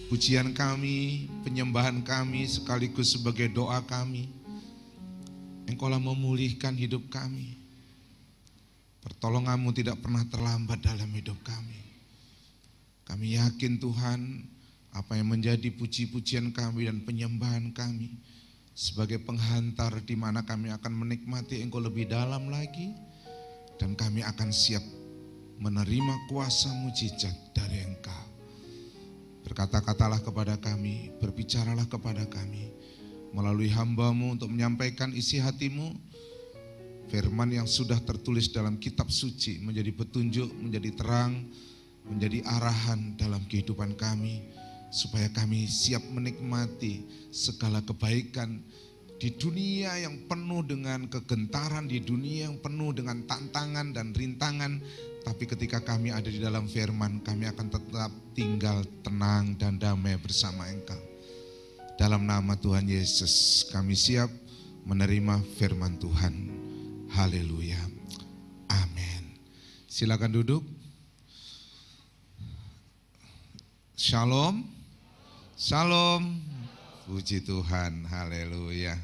Pujian kami, penyembahan kami sekaligus sebagai doa kami. Engkaulah memulihkan hidup kami. Pertolongan-Mu tidak pernah terlambat dalam hidup kami. Kami yakin Tuhan, apa yang menjadi puji-pujian kami dan penyembahan kami sebagai penghantar di mana kami akan menikmati Engkau lebih dalam lagi, dan kami akan siap menerima kuasa mujizat dari Engkau. Berkata-katalah kepada kami, berbicaralah kepada kami melalui hamba-Mu untuk menyampaikan isi hati-Mu. Firman yang sudah tertulis dalam kitab suci menjadi petunjuk, menjadi terang, menjadi arahan dalam kehidupan kami, supaya kami siap menikmati segala kebaikan di dunia yang penuh dengan kegentaran, di dunia yang penuh dengan tantangan dan rintangan. Tapi ketika kami ada di dalam firman, kami akan tetap tinggal tenang dan damai bersama Engkau. Dalam nama Tuhan Yesus, kami siap menerima firman Tuhan. Haleluya. Amin. Silakan duduk. Shalom. Shalom. Puji Tuhan. Haleluya.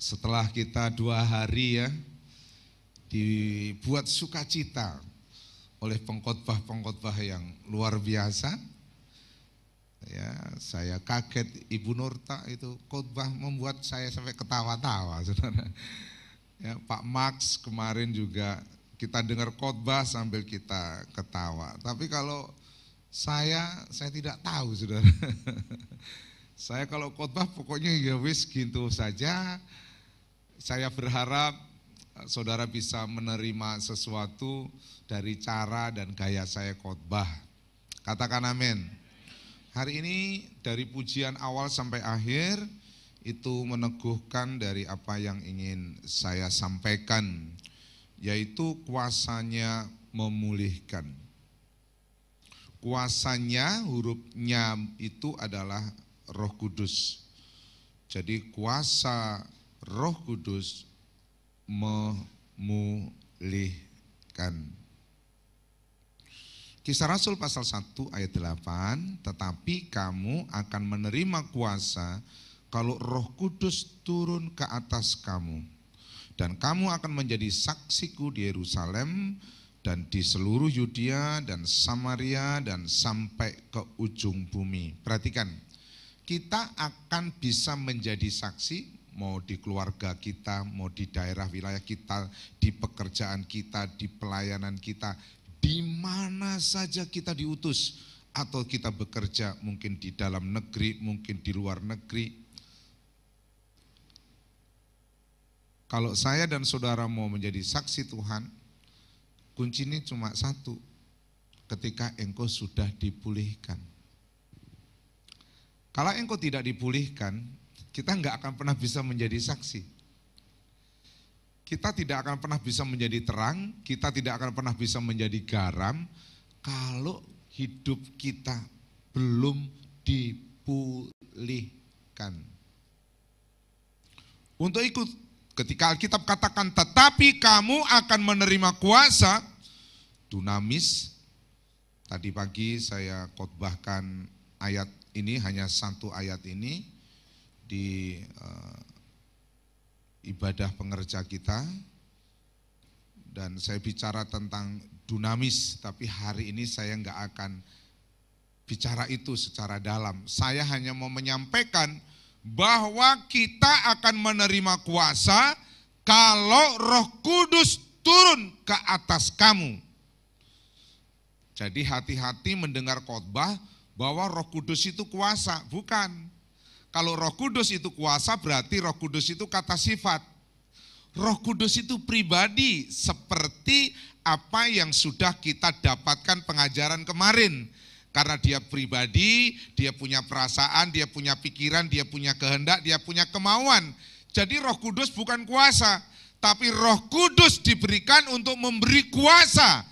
Setelah kita 2 hari ya, dibuat sukacita oleh pengkhotbah-pengkhotbah yang luar biasa. Ya, saya kaget, Ibu Nurta itu khotbah membuat saya sampai ketawa-tawa, saudara. Ya, Pak Max kemarin juga kita dengar khotbah sambil kita ketawa. Tapi kalau saya tidak tahu, saudara. Saya kalau khotbah pokoknya ya wis gitu saja. Saya berharap saudara bisa menerima sesuatu dari cara dan gaya saya khotbah. Katakan amin. Hari ini dari pujian awal sampai akhir itu meneguhkan dari apa yang ingin saya sampaikan, yaitu kuasanya memulihkan. Kuasanya, hurufnya itu adalah Roh Kudus. Jadi kuasa Roh Kudus memulihkan. Kisah Rasul pasal 1 ayat 8, tetapi kamu akan menerima kuasa kalau Roh Kudus turun ke atas kamu. Dan kamu akan menjadi saksiku di Yerusalem dan di seluruh Yudea dan Samaria dan sampai ke ujung bumi. Perhatikan, kita akan bisa menjadi saksi, mau di keluarga kita, mau di daerah wilayah kita, di pekerjaan kita, di pelayanan kita, di mana saja kita diutus atau kita bekerja, mungkin di dalam negeri, mungkin di luar negeri. Kalau saya dan saudara mau menjadi saksi Tuhan, kuncinya cuma satu, ketika engkau sudah dipulihkan. Kalau engkau tidak dipulihkan, kita enggak akan pernah bisa menjadi saksi. Kita tidak akan pernah bisa menjadi terang, kita tidak akan pernah bisa menjadi garam kalau hidup kita belum dipulihkan. Untuk ikut, ketika Alkitab katakan tetapi kamu akan menerima kuasa, dunamis. Tadi pagi saya khotbahkan ayat ini, hanya 1 ayat ini di ibadah pengerja kita, dan saya bicara tentang dunamis, tapi hari ini saya enggak akan bicara itu secara dalam. Saya hanya mau menyampaikan bahwa kita akan menerima kuasa kalau Roh Kudus turun ke atas kamu. Jadi hati-hati mendengar khotbah bahwa Roh Kudus itu kuasa, bukan. Kalau Roh Kudus itu kuasa berarti Roh Kudus itu kata sifat. Roh Kudus itu pribadi seperti apa yang sudah kita dapatkan pengajaran kemarin. Karena dia pribadi, dia punya perasaan, dia punya pikiran, dia punya kehendak, dia punya kemauan. Jadi Roh Kudus bukan kuasa, tapi Roh Kudus diberikan untuk memberi kuasa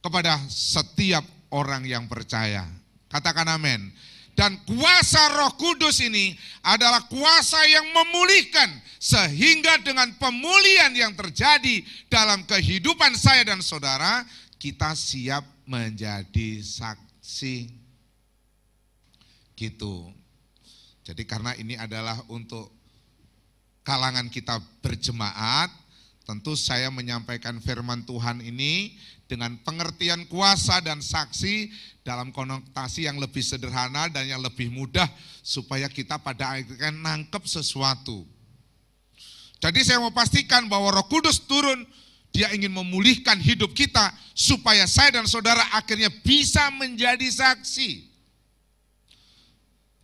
kepada setiap orang yang percaya. Katakan amin. Dan kuasa Roh Kudus ini adalah kuasa yang memulihkan. Sehingga dengan pemulihan yang terjadi dalam kehidupan saya dan saudara, kita siap menjadi saksi. Gitu. Jadi karena ini adalah untuk kalangan kita berjemaat, tentu saya menyampaikan firman Tuhan ini dengan pengertian kuasa dan saksi dalam konotasi yang lebih sederhana dan yang lebih mudah supaya kita pada akhirnya nangkep sesuatu. Jadi saya mau pastikan bahwa Roh Kudus turun, Dia ingin memulihkan hidup kita supaya saya dan saudara akhirnya bisa menjadi saksi.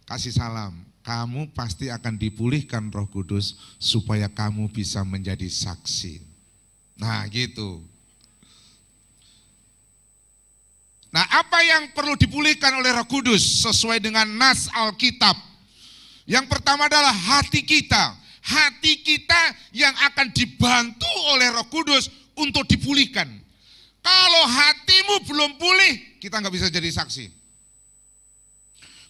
Kasih salam, kamu pasti akan dipulihkan Roh Kudus supaya kamu bisa menjadi saksi. Nah gitu. Nah, apa yang perlu dipulihkan oleh Roh Kudus sesuai dengan nas Alkitab? Yang pertama adalah hati kita. Hati kita yang akan dibantu oleh Roh Kudus untuk dipulihkan. Kalau hatimu belum pulih, kita nggak bisa jadi saksi.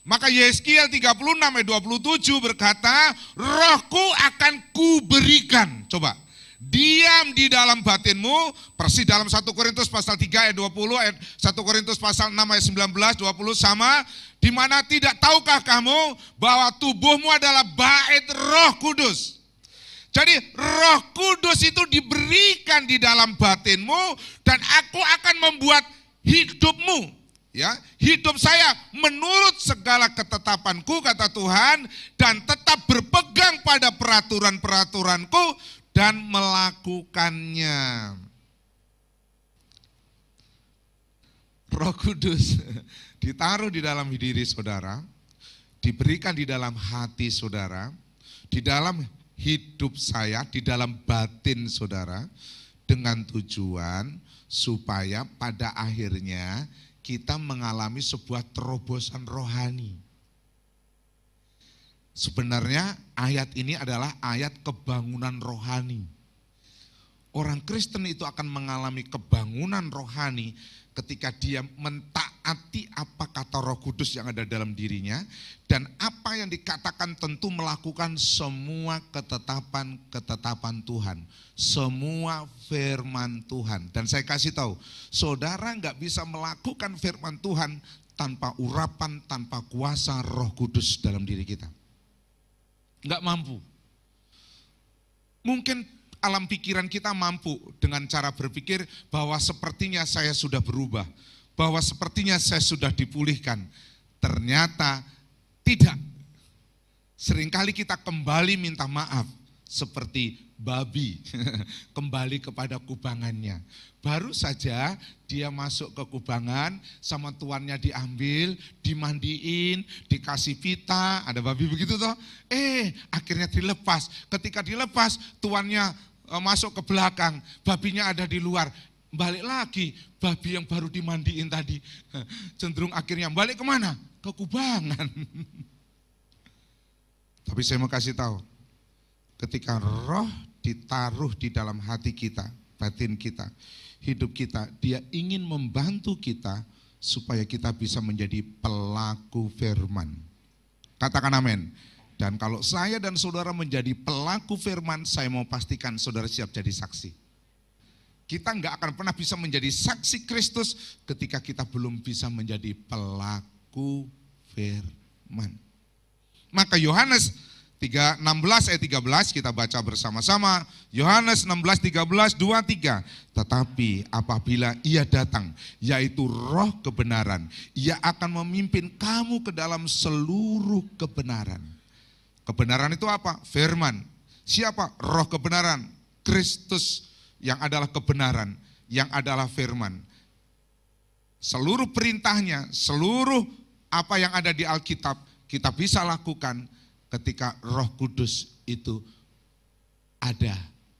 Maka Yeskiel 36 ayat 27 berkata, Rohku akan kuberikan. Coba. Diam di dalam batinmu, persis dalam 1 Korintus pasal 3 ayat 20, ayat 1 Korintus pasal 6 ayat 19, 20 sama, di mana tidak tahukah kamu bahwa tubuhmu adalah bait Roh Kudus. Jadi Roh Kudus itu diberikan di dalam batinmu dan aku akan membuat hidupmu, ya, hidup saya menurut segala ketetapanku kata Tuhan dan tetap berpegang pada peraturan-peraturanku dan melakukannya. Roh Kudus ditaruh di dalam diri saudara, diberikan di dalam hati saudara, di dalam hidup saya, di dalam batin saudara, dengan tujuan supaya pada akhirnya kita mengalami sebuah terobosan rohani. Sebenarnya ayat ini adalah ayat kebangunan rohani. Orang Kristen itu akan mengalami kebangunan rohani ketika dia mentaati apa kata Roh Kudus yang ada dalam dirinya dan apa yang dikatakan tentu melakukan semua ketetapan Tuhan, semua firman Tuhan. Dan saya kasih tahu, saudara nggak bisa melakukan firman Tuhan tanpa urapan, tanpa kuasa Roh Kudus dalam diri kita. Nggak mampu. Mungkin alam pikiran kita mampu dengan cara berpikir bahwa sepertinya saya sudah berubah, bahwa sepertinya saya sudah dipulihkan. Ternyata tidak. Seringkali kita kembali minta maaf seperti babi kembali kepada kubangannya. Baru saja dia masuk ke kubangan, sama tuannya diambil, dimandiin, dikasih pita, ada babi begitu toh. Akhirnya dilepas. Ketika dilepas, tuannya masuk ke belakang, babinya ada di luar. Balik lagi, babi yang baru dimandiin tadi. Cenderung akhirnya balik kemana? Ke kubangan. Tapi saya mau kasih tahu, ketika roh ditaruh di dalam hati kita, batin kita, hidup kita, dia ingin membantu kita supaya kita bisa menjadi pelaku firman. Katakan amin. Dan kalau saya dan saudara menjadi pelaku firman, saya mau pastikan saudara siap jadi saksi. Kita nggak akan pernah bisa menjadi saksi Kristus ketika kita belum bisa menjadi pelaku firman. Maka Yohanes 16 ayat 13 kita baca bersama-sama. Yohanes 16, 13, 23. Tetapi apabila ia datang, yaitu roh kebenaran, ia akan memimpin kamu ke dalam seluruh kebenaran. Kebenaran itu apa? Firman. Siapa? Roh kebenaran. Kristus yang adalah kebenaran, yang adalah firman. Seluruh perintahnya, seluruh apa yang ada di Alkitab, kita bisa lakukan ketika Roh Kudus itu ada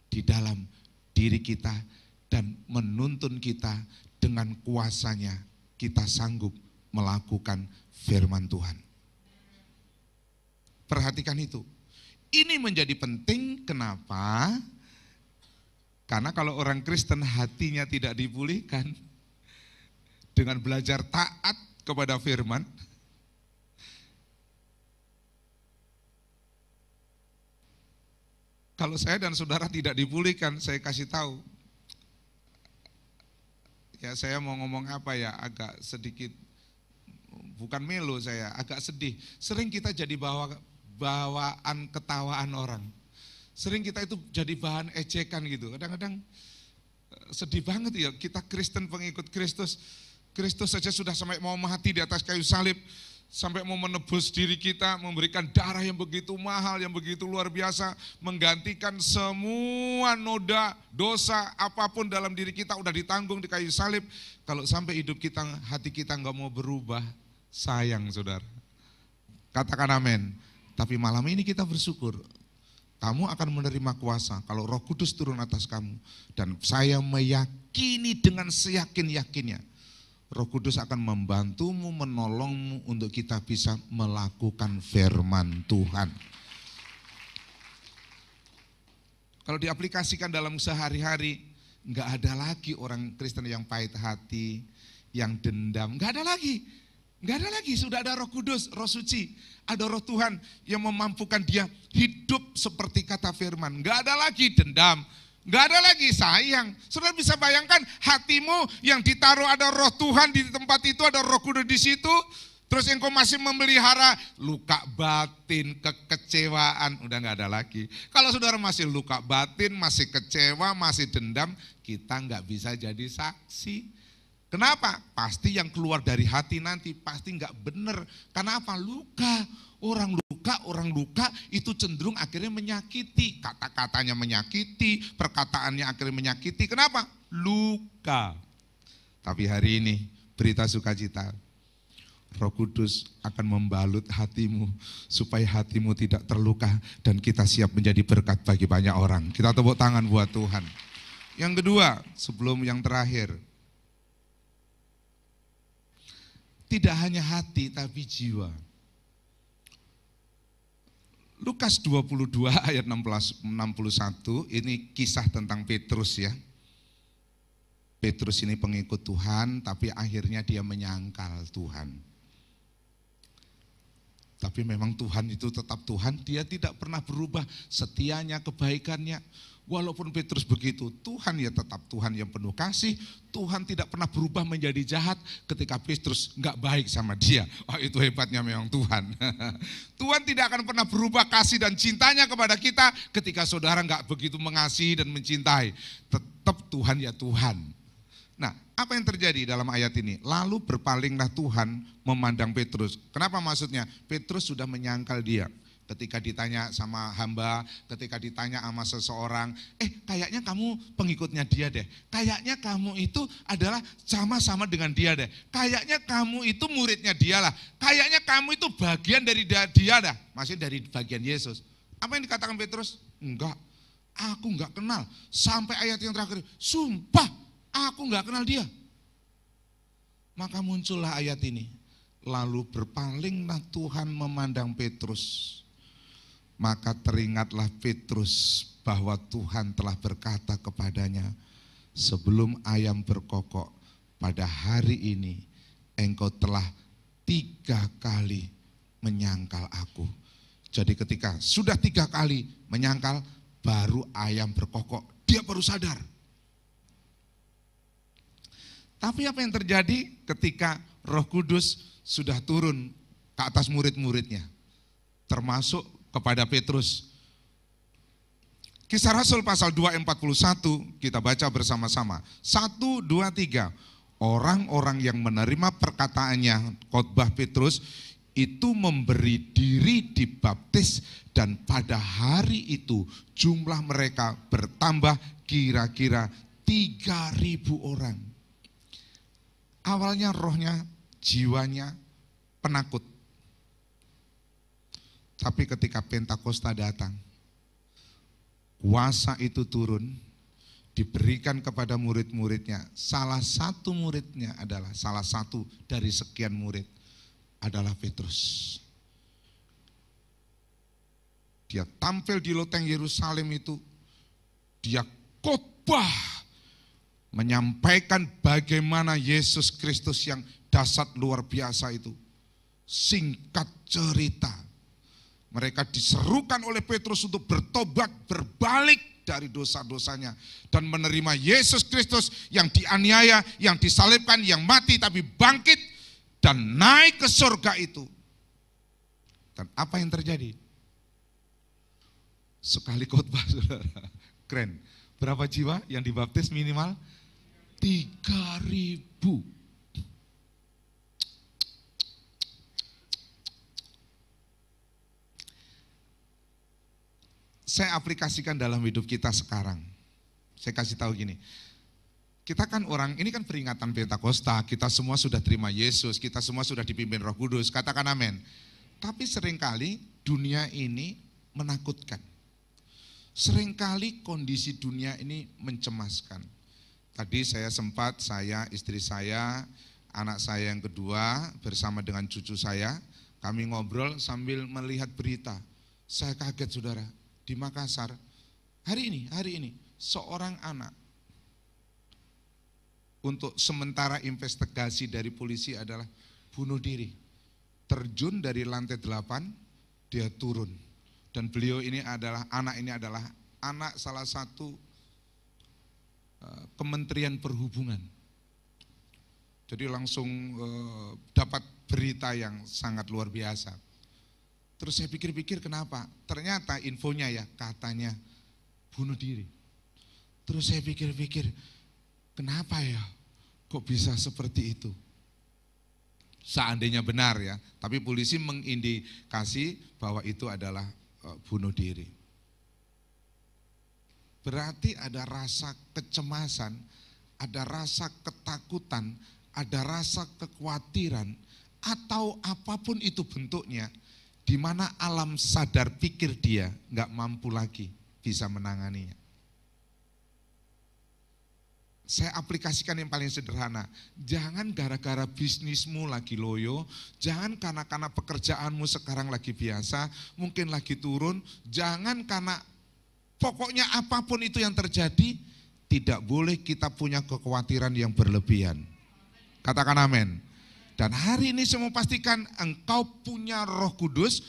di dalam diri kita dan menuntun kita dengan kuasanya, kita sanggup melakukan firman Tuhan. Perhatikan itu. Ini menjadi penting, kenapa? Karena kalau orang Kristen hatinya tidak dipulihkan dengan belajar taat kepada firman, Kalau saya dan saudara tidak dipulihkan, saya kasih tahu. Ya saya mau ngomong apa ya, agak sedikit, bukan melo saya, agak sedih. Sering kita jadi bawaan ketawaan orang. Sering kita itu jadi bahan ejekan gitu. Kadang-kadang sedih banget ya, kita Kristen pengikut Kristus. Kristus saja sudah sampai mau mati di atas kayu salib. Sampai mau menebus diri kita, memberikan darah yang begitu mahal, yang begitu luar biasa, menggantikan semua noda, dosa, apapun dalam diri kita udah ditanggung di kayu salib. Kalau sampai hidup kita, hati kita nggak mau berubah, sayang saudara. Katakan amin. Tapi malam ini kita bersyukur, kamu akan menerima kuasa kalau Roh Kudus turun atas kamu. Dan saya meyakini dengan seyakin-yakinnya, Roh Kudus akan membantumu, menolongmu untuk kita bisa melakukan firman Tuhan. Kalau diaplikasikan dalam sehari-hari, enggak ada lagi orang Kristen yang pahit hati, yang dendam, enggak ada lagi. Enggak ada lagi, sudah ada Roh Kudus, Roh Suci, ada Roh Tuhan yang memampukan dia hidup seperti kata firman. Enggak ada lagi dendam, enggak ada lagi sayang. Saudara bisa bayangkan hatimu yang ditaruh ada Roh Tuhan di tempat itu, ada Roh Kudus di situ, terus engkau masih memelihara luka batin, kekecewaan, udah enggak ada lagi. Kalau saudara masih luka batin, masih kecewa, masih dendam, kita enggak bisa jadi saksi. Kenapa? Pasti yang keluar dari hati nanti pasti enggak benar. Karena apa? Luka. Orang luka itu cenderung akhirnya menyakiti. Kata-katanya menyakiti, perkataannya akhirnya menyakiti. Kenapa? Luka. Tapi hari ini berita sukacita. Roh Kudus akan membalut hatimu supaya hatimu tidak terluka dan kita siap menjadi berkat bagi banyak orang. Kita tepuk tangan buat Tuhan. Yang kedua, sebelum yang terakhir. Tidak hanya hati tapi jiwa. Lukas 22 ayat 61, ini kisah tentang Petrus ya. Petrus ini pengikut Tuhan, tapi akhirnya dia menyangkal Tuhan. Tapi memang Tuhan itu tetap Tuhan, dia tidak pernah berubah setianya, kebaikannya. Walaupun Petrus begitu, Tuhan ya tetap Tuhan yang penuh kasih. Tuhan tidak pernah berubah menjadi jahat ketika Petrus enggak baik sama dia. Oh itu hebatnya memang Tuhan. Tuhan tidak akan pernah berubah kasih dan cintanya kepada kita ketika saudara enggak begitu mengasihi dan mencintai. Tetap Tuhan ya Tuhan. Nah, apa yang terjadi dalam ayat ini? Lalu berpalinglah Tuhan memandang Petrus. Kenapa maksudnya? Petrus sudah menyangkal dia. Ketika ditanya sama hamba, ketika ditanya sama seseorang, kayaknya kamu pengikutnya dia deh. Kayaknya kamu itu adalah sama-sama dengan dia deh. Kayaknya kamu itu muridnya dia lah. Kayaknya kamu itu bagian dari dia dah. Maksudnya dari bagian Yesus. Apa yang dikatakan Petrus? Enggak, aku enggak kenal. Sampai ayat yang terakhir, sumpah aku enggak kenal dia. Maka muncullah ayat ini. Lalu berpalinglah Tuhan memandang Petrus. Maka teringatlah Petrus bahwa Tuhan telah berkata kepadanya, sebelum ayam berkokok, pada hari ini engkau telah 3 kali menyangkal aku. Jadi ketika sudah 3 kali menyangkal, baru ayam berkokok, dia baru sadar. Tapi apa yang terjadi ketika Roh Kudus sudah turun ke atas murid-muridnya, termasuk kepada Petrus. Kisah Rasul pasal 2 ayat 41 kita baca bersama-sama. 1, 2, 3. Orang-orang yang menerima perkataannya khotbah Petrus itu memberi diri dibaptis dan pada hari itu jumlah mereka bertambah kira-kira 3.000 orang. Awalnya rohnya, jiwanya penakut. Tapi ketika Pentakosta datang, kuasa itu turun, diberikan kepada murid-muridnya. Salah satu muridnya adalah, salah satu dari sekian murid adalah Petrus. Dia tampil di loteng Yerusalem itu, dia khotbah, menyampaikan bagaimana Yesus Kristus yang dahsyat luar biasa itu. Singkat cerita, Mereka diserukan oleh Petrus untuk bertobat, berbalik dari dosa-dosanya. Dan menerima Yesus Kristus yang dianiaya, yang disalibkan, yang mati tapi bangkit dan naik ke surga itu. Dan apa yang terjadi? Sekali khotbah, saudara. Keren. Berapa jiwa yang dibaptis minimal? 3.000. Saya aplikasikan dalam hidup kita sekarang. Saya kasih tahu gini. Kita kan orang, ini kan peringatan Pentakosta, kita semua sudah terima Yesus, kita semua sudah dipimpin Roh Kudus, katakan amin. Tapi seringkali dunia ini menakutkan. Seringkali kondisi dunia ini mencemaskan. Tadi saya sempat, istri saya, anak saya yang kedua bersama dengan cucu saya, kami ngobrol sambil melihat berita. Saya kaget saudara, di Makassar, hari ini, seorang anak, untuk sementara investigasi dari polisi adalah bunuh diri. Terjun dari lantai 8, dia turun. Dan beliau ini adalah anak salah satu Kementerian Perhubungan. Jadi langsung dapat berita yang sangat luar biasa. Terus saya pikir-pikir kenapa? Ternyata infonya ya katanya bunuh diri. Terus saya pikir-pikir kenapa ya kok bisa seperti itu? Seandainya benar ya, tapi polisi mengindikasi bahwa itu adalah bunuh diri. Berarti ada rasa kecemasan, ada rasa ketakutan, ada rasa kekhawatiran, atau apapun itu bentuknya, di mana alam sadar pikir dia nggak mampu lagi bisa menanganinya. Saya aplikasikan yang paling sederhana, jangan gara-gara bisnismu lagi loyo, jangan karena pekerjaanmu sekarang lagi biasa, mungkin lagi turun, jangan karena pokoknya apapun itu yang terjadi, tidak boleh kita punya kekhawatiran yang berlebihan. Katakan amin. Dan hari ini saya mau pastikan engkau punya Roh Kudus,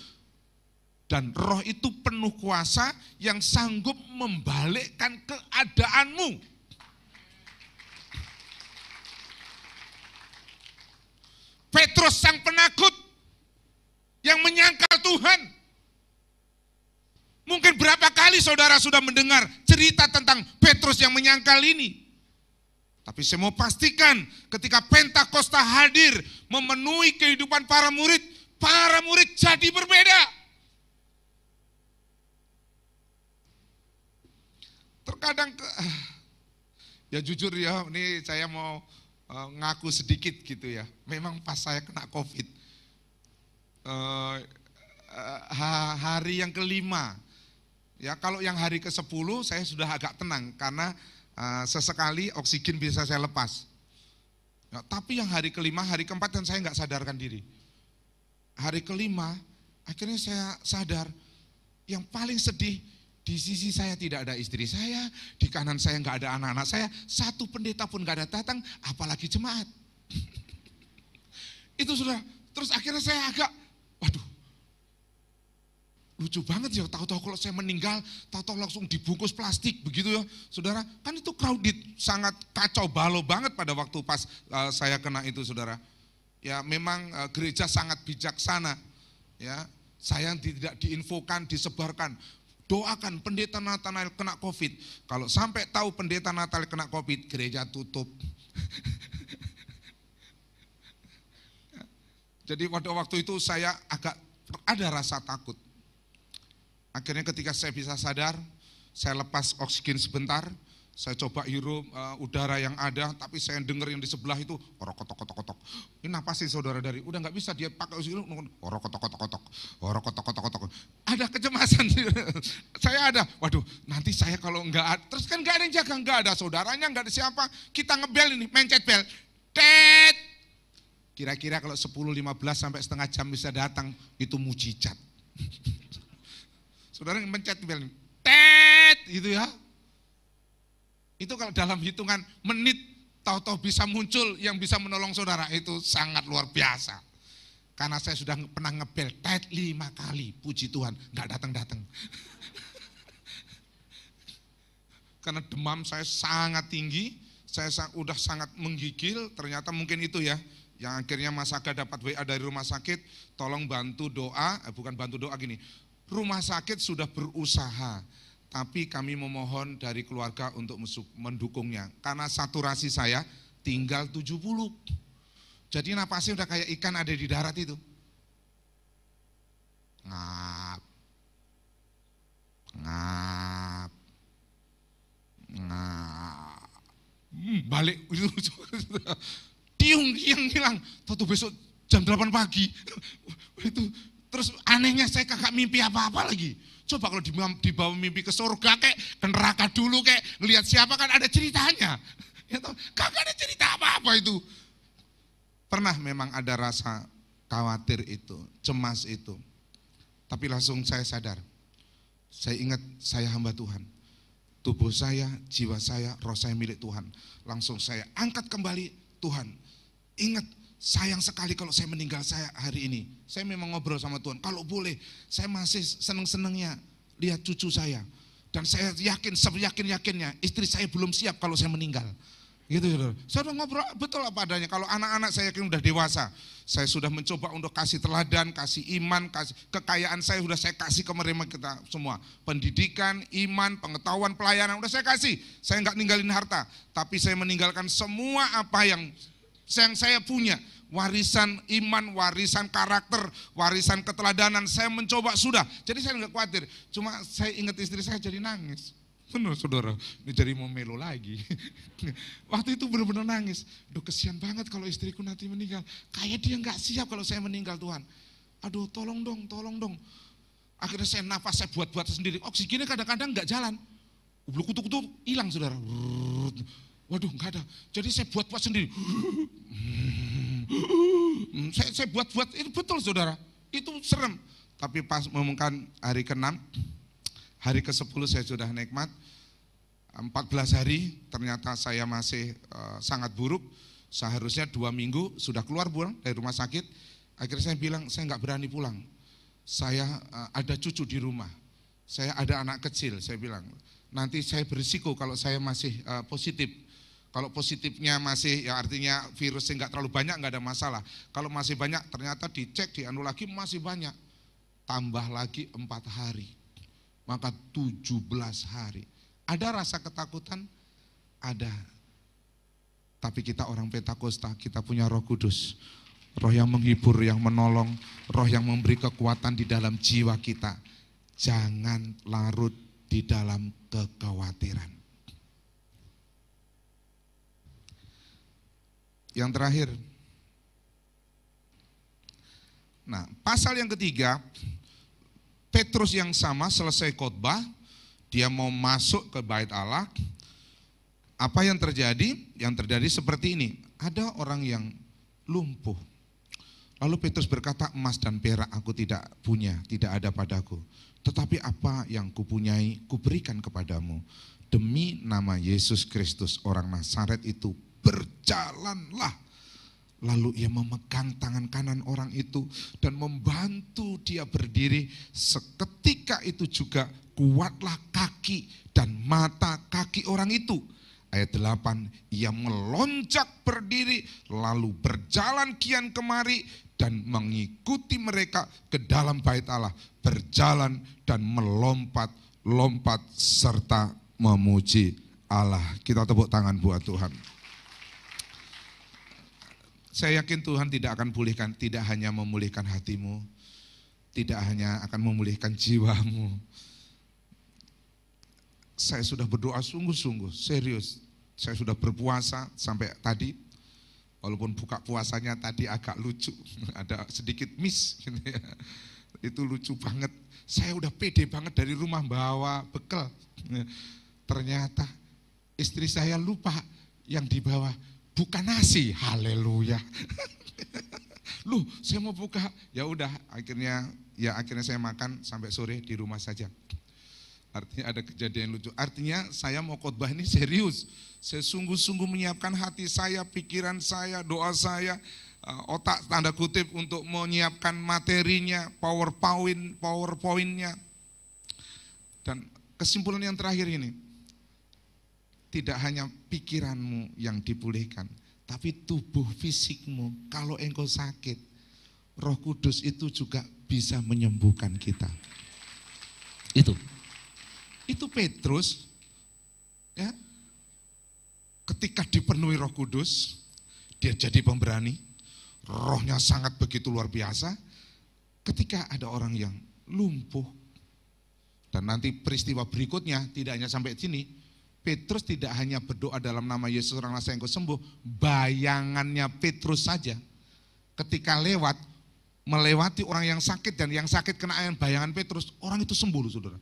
dan Roh itu penuh kuasa yang sanggup membalikkan keadaanmu. Petrus sang penakut yang menyangkal Tuhan. Mungkin berapa kali saudara sudah mendengar cerita tentang Petrus yang menyangkal ini. Tapi saya mau pastikan ketika Pentakosta hadir memenuhi kehidupan para murid jadi berbeda. Terkadang, ya jujur ya, ini saya mau ngaku sedikit gitu ya. Memang pas saya kena COVID, hari yang kelima, ya kalau yang hari ke-10 saya sudah agak tenang karena sesekali oksigen bisa saya lepas. Ya, tapi yang hari kelima, hari keempat dan saya nggak sadarkan diri. Hari kelima, akhirnya saya sadar, yang paling sedih, di sisi saya tidak ada istri saya, di kanan saya nggak ada anak-anak saya, satu pendeta pun nggak ada datang, apalagi jemaat. Itu sudah, terus akhirnya saya agak, waduh, lucu banget ya, tahu-tahu kalau saya meninggal, tahu-tahu langsung dibungkus plastik begitu ya, saudara. Kan itu crowded, sangat kacau balau banget pada waktu pas saya kena itu, saudara. Ya memang gereja sangat bijaksana, ya. Saya tidak diinfokan, disebarkan. Doakan pendeta Nathanael kena COVID. Kalau sampai tahu pendeta Nathanael kena COVID, gereja tutup. Jadi pada waktu itu saya agak ada rasa takut. Akhirnya ketika saya bisa sadar, saya lepas oksigen sebentar, saya coba hirup udara yang ada, tapi saya dengar yang di sebelah itu orokotok-kotok-kotok. Ini napas sih saudara dari, udah nggak bisa dia pakai oksigen, orokotok-kotok-kotok, orokotok-kotok-kotok. Ada kecemasan, saya ada, waduh nanti saya kalau nggak, terus kan nggak ada yang jaga, nggak ada saudaranya, nggak ada siapa, kita ngebel ini, mencet bel, tet. Kira-kira kalau 10-15 sampai setengah jam bisa datang, itu mujizat. Saudara mencet bel, tet, gitu ya. Itu kalau dalam hitungan menit, tahu-tahu bisa muncul yang bisa menolong saudara, itu sangat luar biasa. Karena saya sudah pernah ngebel tet 5 kali, puji Tuhan, nggak datang-datang. Karena demam saya sangat tinggi, saya udah sangat menggigil, ternyata mungkin itu ya, yang akhirnya Mas Aga dapat WA dari rumah sakit, tolong bantu doa, bukan bantu doa gini, rumah sakit sudah berusaha, tapi kami memohon dari keluarga untuk mendukungnya, karena saturasi saya tinggal 70. Jadi napasnya udah kayak ikan ada di darat itu. Ngap. Ngap. Ngap. Balik itu. Tiung yang hilang. Tahu besok jam 8 pagi. Itu terus anehnya saya kagak mimpi apa-apa lagi. Coba kalau dibawa mimpi ke surga kayak ke neraka dulu kayak ngelihat siapa kan ada ceritanya. Ya toh, kagak ada cerita apa-apa itu. Pernah memang ada rasa khawatir itu, cemas itu. Tapi langsung saya sadar, saya ingat saya hamba Tuhan. Tubuh saya, jiwa saya, roh saya milik Tuhan. Langsung saya angkat kembali, Tuhan. Ingat, sayang sekali kalau saya meninggal saya hari ini. Saya memang ngobrol sama Tuhan, kalau boleh saya masih seneng-senengnya lihat cucu saya. Dan saya yakin, seyakin-yakinnya istri saya belum siap kalau saya meninggal. Gitu, saudara. Saya udah ngobrol betul apa adanya. Kalau anak-anak saya yakin udah dewasa, saya sudah mencoba untuk kasih teladan, kasih iman, kasih kekayaan saya sudah saya kasih ke mereka kita semua. Pendidikan, iman, pengetahuan, pelayanan udah saya kasih. Saya nggak ninggalin harta, tapi saya meninggalkan semua apa yang saya punya. Warisan iman, warisan karakter, warisan keteladanan saya mencoba sudah. Jadi saya nggak khawatir. Cuma saya ingat istri saya jadi nangis. Benar saudara, ini jadi mau melo lagi. Waktu itu benar-benar nangis. Duh kesian banget kalau istriku nanti meninggal. Kayak dia nggak siap kalau saya meninggal Tuhan. Aduh tolong dong, tolong dong. Akhirnya saya nafas, saya buat sendiri. Oksigennya kadang-kadang nggak jalan. Kutu-kutu hilang saudara. Waduh nggak ada. Jadi saya buat sendiri. Saya buat, itu betul saudara. Itu serem. Tapi pas mengumumkan hari ke-6, hari ke-10 saya sudah nikmat, 14 hari ternyata saya masih sangat buruk, seharusnya 2 minggu sudah keluar pulang dari rumah sakit, akhirnya saya bilang saya nggak berani pulang, saya ada cucu di rumah, saya ada anak kecil, saya bilang nanti saya berisiko kalau saya masih positif, kalau positifnya masih ya artinya virusnya nggak terlalu banyak nggak ada masalah, kalau masih banyak ternyata dicek, dianu lagi masih banyak, tambah lagi 4 hari. Maka 17 hari. Ada rasa ketakutan? Ada. Tapi kita orang Pentakosta, kita punya Roh Kudus. Roh yang menghibur, yang menolong, roh yang memberi kekuatan di dalam jiwa kita. Jangan larut di dalam kekhawatiran. Yang terakhir. Nah, pasal yang ketiga, Petrus yang sama selesai khotbah, dia mau masuk ke bait Allah. Apa yang terjadi? Yang terjadi seperti ini. Ada orang yang lumpuh. Lalu Petrus berkata, emas dan perak aku tidak punya, tidak ada padaku. Tetapi apa yang kupunyai, kuberikan kepadamu. Demi nama Yesus Kristus orang Nazaret itu, berjalanlah. Lalu ia memegang tangan kanan orang itu dan membantu dia berdiri. Seketika itu juga kuatlah kaki dan mata kaki orang itu. Ayat 8, ia melonjak berdiri lalu berjalan kian kemari dan mengikuti mereka ke dalam bait Allah. Berjalan dan melompat-lompat serta memuji Allah. Kita tepuk tangan buat Tuhan. Saya yakin Tuhan tidak akan pulihkan, tidak hanya memulihkan hatimu, tidak hanya akan memulihkan jiwamu. Saya sudah berdoa sungguh-sungguh, serius. Saya sudah berpuasa sampai tadi, walaupun buka puasanya tadi agak lucu, ada sedikit miss gitu ya. Itu lucu banget. Saya udah pede banget dari rumah bawa bekal. Ternyata istri saya lupa yang dibawa bukan nasi, haleluya. Loh, saya mau buka. Ya udah, akhirnya saya makan sampai sore di rumah saja. Artinya ada kejadian lucu. Artinya saya mau khotbah ini serius. Saya sungguh-sungguh menyiapkan hati saya, pikiran saya, doa saya. otak tanda kutip untuk menyiapkan materinya, PowerPoint-nya. Dan kesimpulan yang terakhir ini, tidak hanya pikiranmu yang dipulihkan, tapi tubuh fisikmu. Kalau engkau sakit, Roh Kudus itu juga bisa menyembuhkan kita. Itu Petrus, ya, ketika dipenuhi Roh Kudus, dia jadi pemberani, rohnya sangat begitu luar biasa. Ketika ada orang yang lumpuh, dan nanti peristiwa berikutnya tidak hanya sampai sini, Petrus tidak hanya berdoa dalam nama Yesus orang Nasrani engkau sembuh, bayangannya Petrus saja ketika melewati orang yang sakit dan yang sakit kena air bayangan Petrus, orang itu sembuh loh saudara.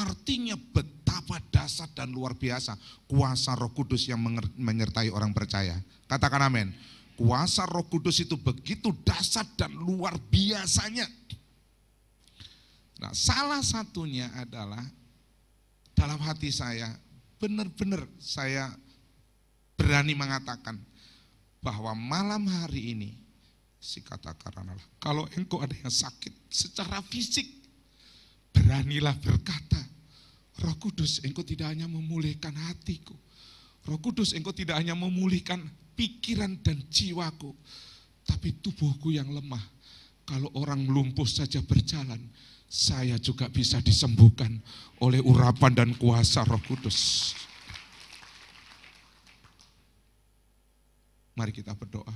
Artinya betapa dahsyat dan luar biasa kuasa Roh Kudus yang menyertai orang percaya. Katakan amin. Kuasa Roh Kudus itu begitu dahsyat dan luar biasanya. Nah, salah satunya adalah dalam hati saya, benar-benar saya berani mengatakan bahwa malam hari ini, si katakanlah, kalau engkau ada yang sakit secara fisik, beranilah berkata, Roh Kudus, engkau tidak hanya memulihkan hatiku, Roh Kudus, engkau tidak hanya memulihkan pikiran dan jiwaku, tapi tubuhku yang lemah. Kalau orang lumpuh saja berjalan, saya juga bisa disembuhkan oleh urapan dan kuasa Roh Kudus. Mari kita berdoa.